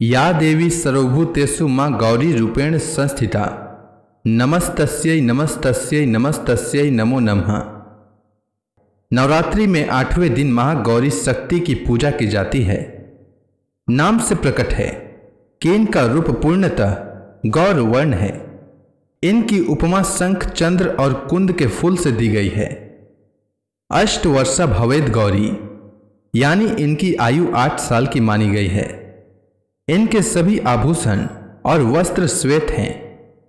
या देवी सर्वभूतेषु मां गौरी रूपेण संस्थिता नमस्तस्यै नमस्तस्यै नमस्तस्यै नमो नमः। नवरात्रि में 8वें दिन महागौरी शक्ति की पूजा की जाती है। नाम से प्रकट है कि इनका रूप पूर्णतः गौर वर्ण है। इनकी उपमा शंख, चंद्र और कुंद के फूल से दी गई है। अष्टवर्षा भवेद गौरी, यानी इनकी आयु 8 साल की मानी गई है। इनके सभी आभूषण और वस्त्र श्वेत हैं,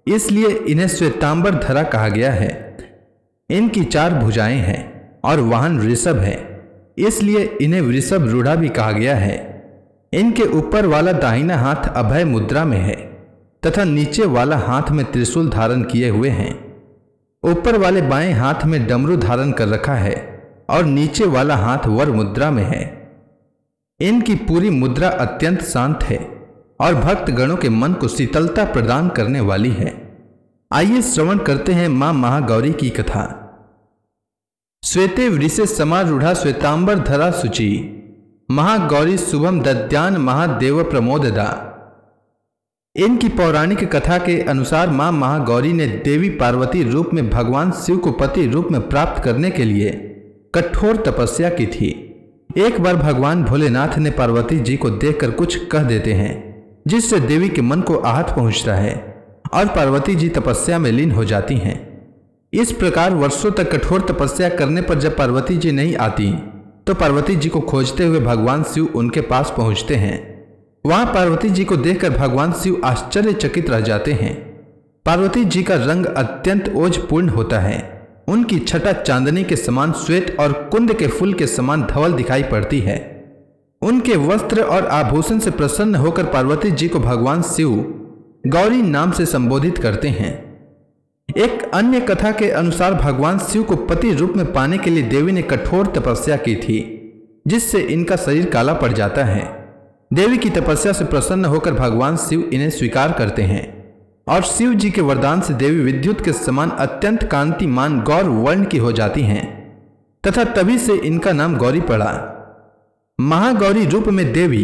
इसलिए इन्हें श्वेतांबर धरा कहा गया है। इनकी 4 भुजाएं हैं और वाहन वृषभ है, इसलिए इन्हें वृषभ रूढ़ा भी कहा गया है। इनके ऊपर वाला दाहिना हाथ अभय मुद्रा में है तथा नीचे वाला हाथ में त्रिशूल धारण किए हुए हैं। ऊपर वाले बाएं हाथ में डमरू धारण कर रखा है और नीचे वाला हाथ वर मुद्रा में है। इनकी पूरी मुद्रा अत्यंत शांत है और भक्त गणों के मन को शीतलता प्रदान करने वाली है। आइए श्रवण करते हैं मां महागौरी की कथा। श्वेते वृषे समारूढ़ा श्वेतांबर धरा शुचि महागौरी शुभम दद्यान महादेव प्रमोददा। इनकी पौराणिक कथा के अनुसार मां महागौरी ने देवी पार्वती रूप में भगवान शिव को पति रूप में प्राप्त करने के लिए कठोर तपस्या की थी। एक बार भगवान भोलेनाथ ने पार्वती जी को देखकर कुछ कह देते हैं, जिससे देवी के मन को आहत पहुंचता है और पार्वती जी तपस्या में लीन हो जाती हैं। इस प्रकार वर्षों तक कठोर तपस्या करने पर जब पार्वती जी नहीं आती तो पार्वती जी को खोजते हुए भगवान शिव उनके पास पहुंचते हैं। वहां पार्वती जी को देखकर भगवान शिव आश्चर्यचकित रह जाते हैं। पार्वती जी का रंग अत्यंत ओजपूर्ण होता है। उनकी छटा चांदनी के समान श्वेत और कुंद के फूल के समान धवल दिखाई पड़ती है। उनके वस्त्र और आभूषण से प्रसन्न होकर पार्वती जी को भगवान शिव गौरी नाम से संबोधित करते हैं। एक अन्य कथा के अनुसार भगवान शिव को पति रूप में पाने के लिए देवी ने कठोर तपस्या की थी, जिससे इनका शरीर काला पड़ जाता है। देवी की तपस्या से प्रसन्न होकर भगवान शिव इन्हें स्वीकार करते हैं और शिव जी के वरदान से देवी विद्युत के समान अत्यंत कांतिमान गौर वर्ण की हो जाती हैं तथा तभी से इनका नाम गौरी पड़ा। महागौरी रूप में देवी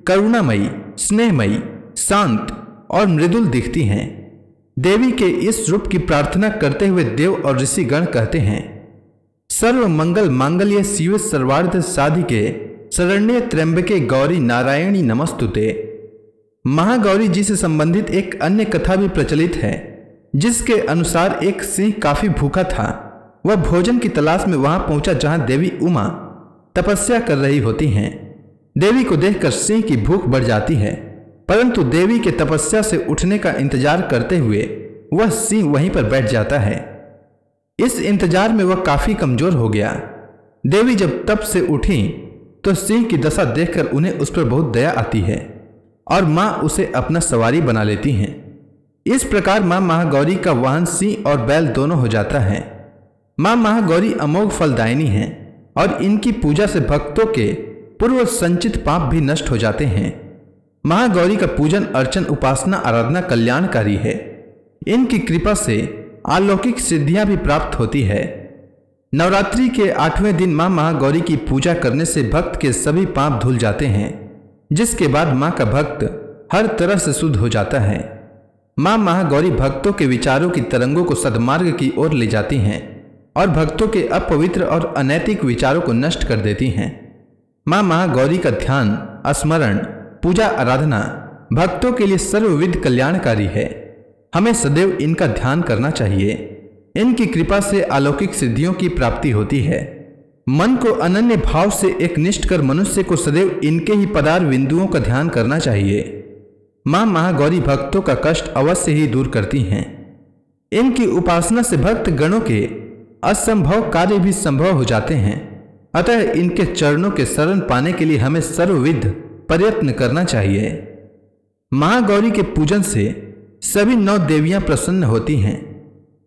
करुणामयी, स्नेहमयी, शांत और मृदुल दिखती हैं। देवी के इस रूप की प्रार्थना करते हुए देव और ऋषि गण कहते हैं, सर्व मंगल मांगल्ये शिवे सर्वार्थ साधिके शरण्ये त्र्यंबके गौरी नारायणी नमस्तुते। महागौरी जी से संबंधित एक अन्य कथा भी प्रचलित है, जिसके अनुसार एक सिंह काफी भूखा था। वह भोजन की तलाश में वहां पहुंचा जहां देवी उमा तपस्या कर रही होती हैं। देवी को देखकर सिंह की भूख बढ़ जाती है, परंतु देवी के तपस्या से उठने का इंतजार करते हुए वह सिंह वहीं पर बैठ जाता है। इस इंतजार में वह काफी कमजोर हो गया। देवी जब तप से उठी तो सिंह की दशा देखकर उन्हें उस पर बहुत दया आती है और मां उसे अपना सवारी बना लेती हैं। इस प्रकार मां महागौरी का वाहन सिंह और बैल दोनों हो जाता है। मां महागौरी अमोघ फलदायिनी हैं और इनकी पूजा से भक्तों के पूर्व संचित पाप भी नष्ट हो जाते हैं। महागौरी का पूजन अर्चन उपासना आराधना कल्याणकारी है। इनकी कृपा से अलौकिक सिद्धियां भी प्राप्त होती है। नवरात्रि के 8वें दिन मां महागौरी की पूजा करने से भक्त के सभी पाप धुल जाते हैं, जिसके बाद मां का भक्त हर तरह से शुद्ध हो जाता है। मां महागौरी भक्तों के विचारों की तरंगों को सद्मार्ग की ओर ले जाती हैं और भक्तों के अपवित्र और अनैतिक विचारों को नष्ट कर देती हैं। मां महागौरी का ध्यान, स्मरण, पूजा आराधना भक्तों के लिए सर्वविध कल्याणकारी है। हमें सदैव इनका ध्यान करना चाहिए। इनकी कृपा से अलौकिक सिद्धियों की प्राप्ति होती है। मन को अनन्य भाव से एक निष्ठ कर मनुष्य को सदैव इनके ही पदार बिंदुओं का ध्यान करना चाहिए। मां महागौरी भक्तों का कष्ट अवश्य ही दूर करती हैं। इनकी उपासना से भक्त गणों के असंभव कार्य भी संभव हो जाते हैं। अतः इनके चरणों के शरण पाने के लिए हमें सर्वविध प्रयत्न करना चाहिए। महागौरी के पूजन से सभी 9 देवियां प्रसन्न होती हैं।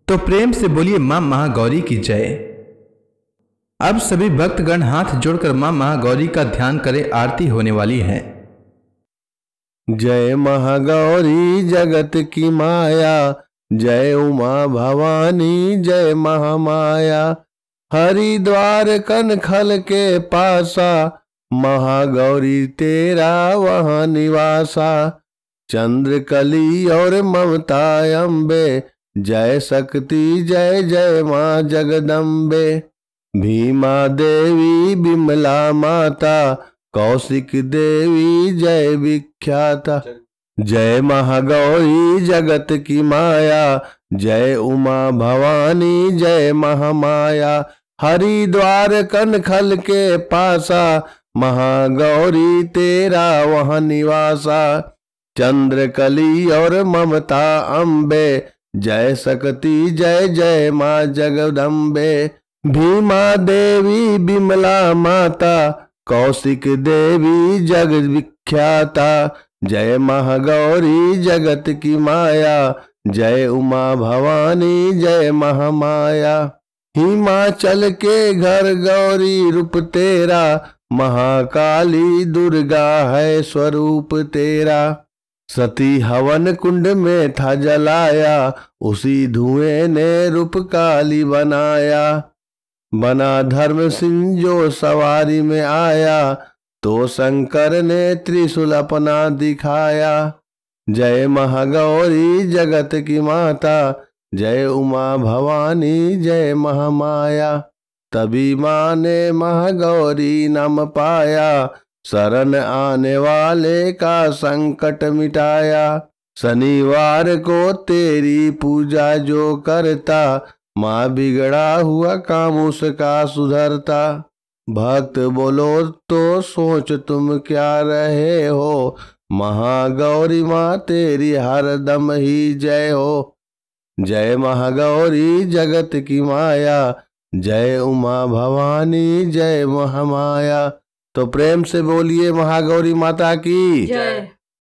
तो प्रेम से बोलिए मां महागौरी की जय। अब सभी भक्तगण हाथ जोड़कर मां महागौरी का ध्यान करें। आरती होने वाली है। जय महागौरी जगत की माया, जय उमा भवानी जय महामाया। हरिद्वार कनखल के पासा, महागौरी तेरा वहाँ निवासा। चंद्रकली और ममता अम्बे, जय शक्ति जय जय माँ जगदम्बे। भीमा देवी बिमला माता, कौशिक देवी जय विख्याता। जय महागौरी जगत की माया, जय उमा भवानी जय महामाया। हरिद्वार कनखल के पासा, महागौरी तेरा वहाँ निवासा। चंद्रकली और ममता अम्बे, जय शक्ति जय जय माँ जगदम्बे। भीमा देवी बिमला माता, कौशिक देवी जग विख्याता। जय महागौरी जगत की माया, जय उमा भवानी जय महामाया। हिमाचल के घर गौरी रूप तेरा, महाकाली दुर्गा है स्वरूप तेरा। सती हवन कुंड में था जलाया, उसी धुएं ने रूप काली बनाया। बना धर्म सिंह जो सवारी में आया, तो शंकर ने त्रिशूल अपना दिखाया। जय महागौरी जगत की माता, जय उमा भवानी जय महामाया। तभी माँ ने महागौरी नाम पाया, शरण आने वाले का संकट मिटाया। शनिवार को तेरी पूजा जो करता, माँ बिगड़ा हुआ काम उसका सुधरता। भक्त बोलो तो सोच तुम क्या रहे हो, महागौरी माँ तेरी हरदम ही जय हो। जय महागौरी जगत की माया, जय उमा भवानी जय महामाया। तो प्रेम से बोलिए महागौरी माता की जय।